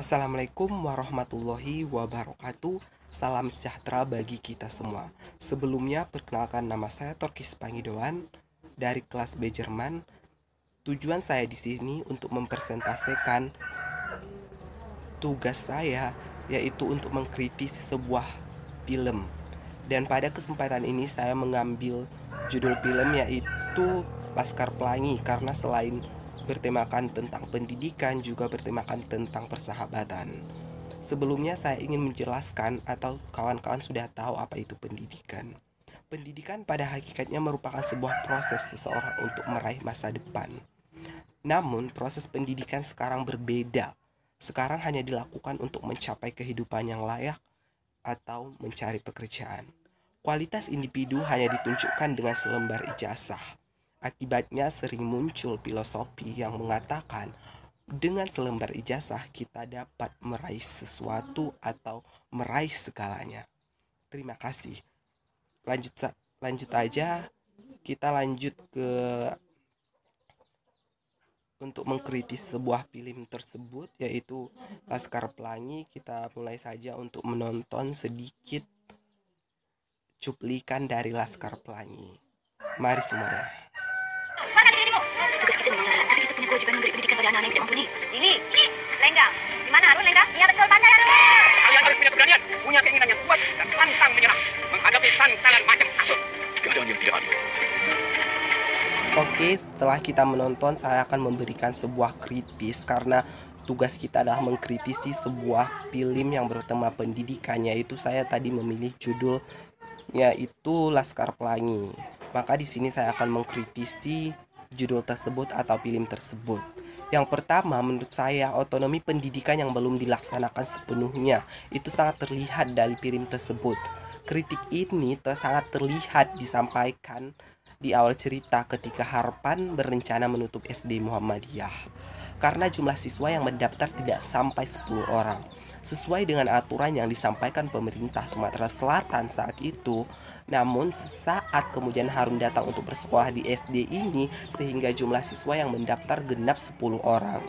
Assalamualaikum warahmatullahi wabarakatuh. Salam sejahtera bagi kita semua. Sebelumnya, perkenalkan nama saya Torkis Pangidoan dari kelas B Jerman. Tujuan saya di sini untuk mempresentasikan tugas saya, yaitu untuk mengkritisi sebuah film. Dan pada kesempatan ini saya mengambil judul film yaitu Laskar Pelangi, karena selain bertemakan tentang pendidikan juga bertemakan tentang persahabatan. Sebelumnya saya ingin menjelaskan, atau kawan-kawan sudah tahu apa itu pendidikan. Pendidikan pada hakikatnya merupakan sebuah proses seseorang untuk meraih masa depan. Namun proses pendidikan sekarang berbeda. Sekarang hanya dilakukan untuk mencapai kehidupan yang layak atau mencari pekerjaan. Kualitas individu hanya ditunjukkan dengan selembar ijazah. Akibatnya sering muncul filosofi yang mengatakan dengan selembar ijazah kita dapat meraih sesuatu atau meraih segalanya. Terima kasih. Lanjut lanjut aja, kita lanjut ke untuk mengkritis sebuah film tersebut yaitu Laskar Pelangi. Kita mulai saja untuk menonton sedikit cuplikan dari Laskar Pelangi. Mari semuanya. Mana di sini, Bu? Tugas kita memang berat, tapi kita punya kewajiban memberi pendidikan pada anak-anak yang tidak mumpuni. Ini, Lenggang. Di mana, Harun, Lenggang? Iya, betul, pandai, Harun. Kalian harus punya keberanian, punya keinginan yang kuat, dan pantang menyerah menghadapi tantangan macam kasut. Keadaan yang tidak adil. Oke, setelah kita menonton, saya akan memberikan sebuah kritis karena tugas kita adalah mengkritisi sebuah film yang bertema pendidikan, yaitu saya tadi memilih judulnya itu Laskar Pelangi. Maka di sini saya akan mengkritisi judul tersebut atau film tersebut. Yang pertama, menurut saya otonomi pendidikan yang belum dilaksanakan sepenuhnya itu sangat terlihat dari film tersebut. Kritik ini sangat terlihat disampaikan di awal cerita ketika Harpan berencana menutup SD Muhammadiyah karena jumlah siswa yang mendaftar tidak sampai 10 orang. Sesuai dengan aturan yang disampaikan pemerintah Sumatera Selatan saat itu, namun saat kemudian Harun datang untuk bersekolah di SD ini, sehingga jumlah siswa yang mendaftar genap 10 orang.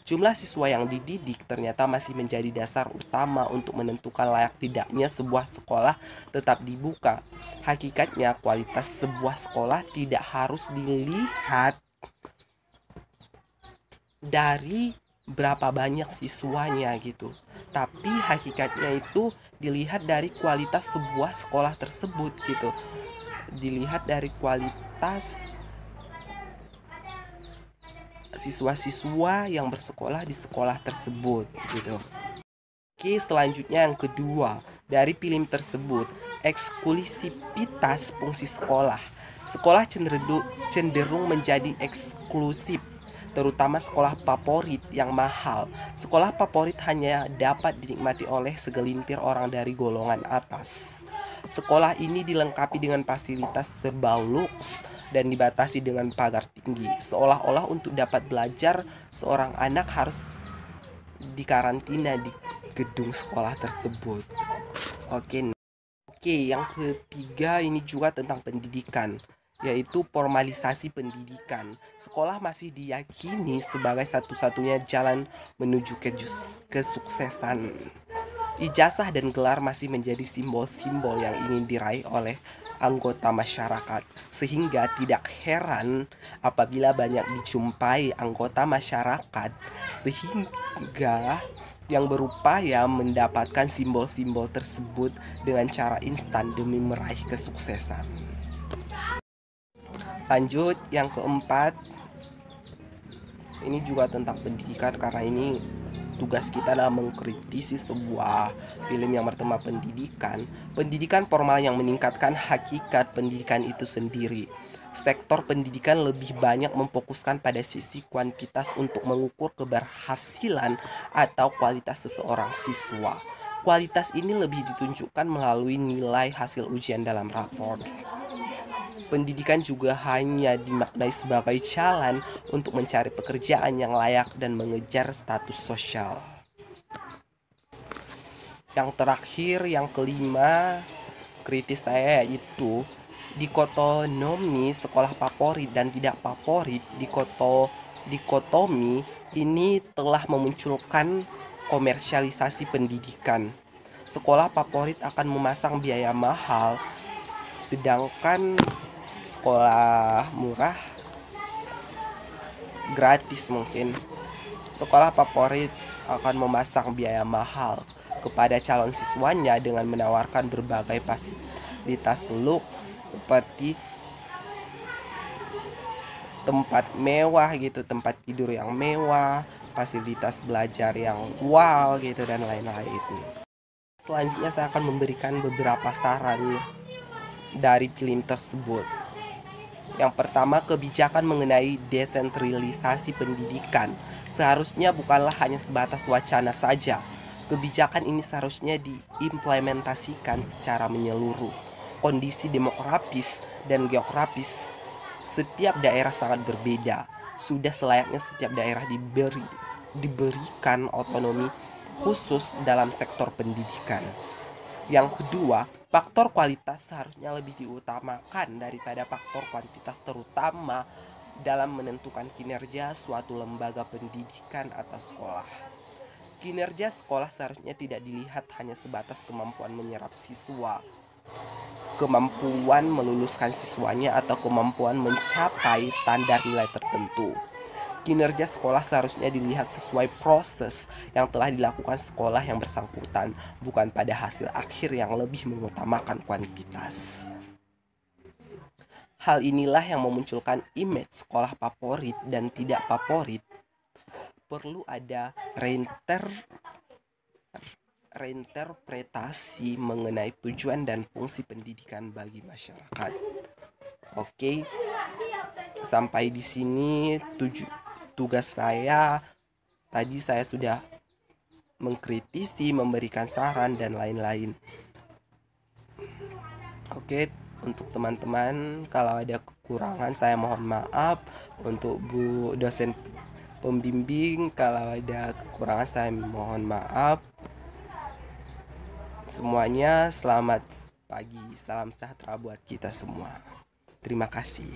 Jumlah siswa yang dididik ternyata masih menjadi dasar utama untuk menentukan layak tidaknya sebuah sekolah tetap dibuka. Hakikatnya kualitas sebuah sekolah tidak harus dilihat dari berapa banyak siswanya gitu, tapi hakikatnya itu dilihat dari kualitas sebuah sekolah tersebut gitu, dilihat dari kualitas siswa-siswa yang bersekolah di sekolah tersebut gitu. Oke, selanjutnya yang kedua dari film tersebut, eksklusivitas fungsi sekolah. Sekolah cenderung menjadi eksklusif, terutama sekolah favorit yang mahal. Sekolah favorit hanya dapat dinikmati oleh segelintir orang dari golongan atas. Sekolah ini dilengkapi dengan fasilitas serba luks dan dibatasi dengan pagar tinggi. Seolah-olah untuk dapat belajar, seorang anak harus dikarantina di gedung sekolah tersebut. Oke, yang ketiga ini juga tentang pendidikan, yaitu formalisasi pendidikan. Sekolah masih diyakini sebagai satu-satunya jalan menuju kesuksesan. Ijazah dan gelar masih menjadi simbol-simbol yang ingin diraih oleh anggota masyarakat, sehingga tidak heran apabila banyak dijumpai anggota masyarakat sehingga yang berupaya mendapatkan simbol-simbol tersebut dengan cara instan demi meraih kesuksesan. Lanjut, yang keempat, ini juga tentang pendidikan karena ini tugas kita adalah mengkritisi sebuah film yang bertema pendidikan. Pendidikan formal yang meningkatkan hakikat pendidikan itu sendiri. Sektor pendidikan lebih banyak memfokuskan pada sisi kuantitas untuk mengukur keberhasilan atau kualitas seseorang siswa. Kualitas ini lebih ditunjukkan melalui nilai hasil ujian dalam rapor. Pendidikan juga hanya dimaknai sebagai jalan untuk mencari pekerjaan yang layak dan mengejar status sosial. Yang terakhir, yang kelima, kritis saya yaitu dikotomi sekolah favorit dan tidak favorit. Dikotomi ini telah memunculkan komersialisasi pendidikan. Sekolah favorit akan memasang biaya mahal, sedangkan sekolah murah gratis mungkin. Sekolah favorit akan memasang biaya mahal kepada calon siswanya dengan menawarkan berbagai fasilitas luks seperti tempat mewah gitu, tempat tidur yang mewah, fasilitas belajar yang wow gitu dan lain-lain. Selanjutnya saya akan memberikan beberapa saran dari film tersebut. Yang pertama, kebijakan mengenai desentralisasi pendidikan seharusnya bukanlah hanya sebatas wacana saja. Kebijakan ini seharusnya diimplementasikan secara menyeluruh. Kondisi demografis dan geografis setiap daerah sangat berbeda. Sudah selayaknya setiap daerah diberikan otonomi khusus dalam sektor pendidikan. Yang kedua, faktor kualitas seharusnya lebih diutamakan daripada faktor kuantitas, terutama dalam menentukan kinerja suatu lembaga pendidikan atau sekolah. Kinerja sekolah seharusnya tidak dilihat hanya sebatas kemampuan menyerap siswa, kemampuan meluluskan siswanya, atau kemampuan mencapai standar nilai tertentu. Kinerja sekolah seharusnya dilihat sesuai proses yang telah dilakukan sekolah yang bersangkutan, bukan pada hasil akhir yang lebih mengutamakan kuantitas. Hal inilah yang memunculkan image sekolah favorit dan tidak favorit. Perlu ada reinterpretasi mengenai tujuan dan fungsi pendidikan bagi masyarakat. Oke, sampai di sini tugas saya. Tadi saya sudah mengkritisi, memberikan saran dan lain-lain. Oke, untuk teman-teman kalau ada kekurangan saya mohon maaf. Untuk Bu dosen pembimbing kalau ada kekurangan saya mohon maaf. Semuanya selamat pagi, salam sejahtera buat kita semua. Terima kasih.